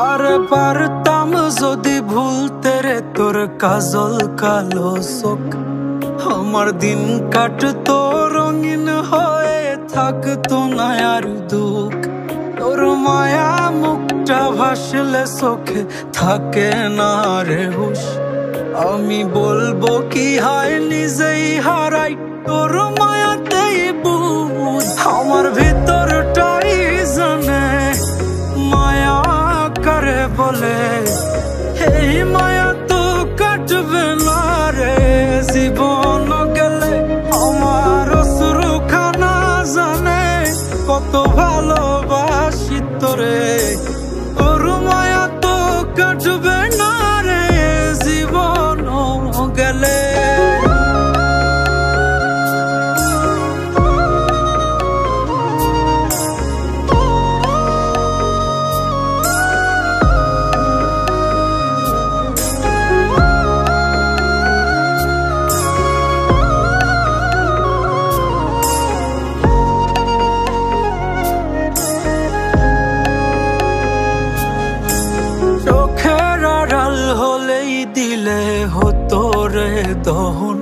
আরে পারতাম যদি ভুলতে রে তোর কাজল কালো চোখ, আমার দিন কাটতো রঙিন হয়ে, থাকতো না আর দুঃখ। তোর মায়া মুখটা ভাসলে চোখে থাকে না রে হুশ। আমি বলবো কি হয় নিজেই হারাই তোর মায়াতেই বুঝ। আমার ভিতরটাই জানে মায়া করে বলে, এই মায়া তো কাটবে না রে জীবন গেলে। আমার অশ্রুখানা জানে কত ভালোবাসি তোরে, তোর মায়া তো কাটবে না রে জীবন গেলে। দিলে হতো রে দহন,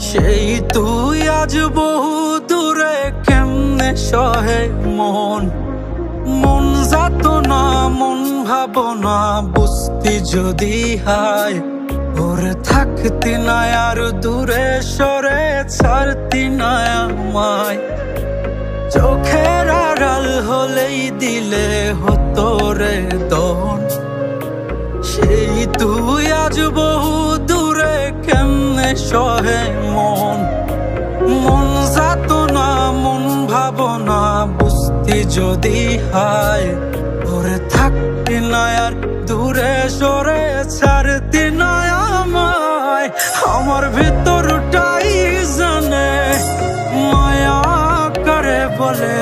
সেই তুই আজ বহু দূরে কেমনে সহে মন। মন যাত না মন ভাবনা বুঝতি যদি হায়, ওরে থাকতি না আর দূরে সরে ছাড়তি না আমায়। চোখের আড়াল হলেই দিলে হতো রে দহন, সেই তুই আজ বহু দূরে কেমনে সহে মন। মন যাত না মন ভাবনা বুঝতি যদি হায়, ওরে থাকতি না আর দূরে সরে ছাড়তি না আমায়। আমার ভিতরটাই জানে মায়া করে বলে,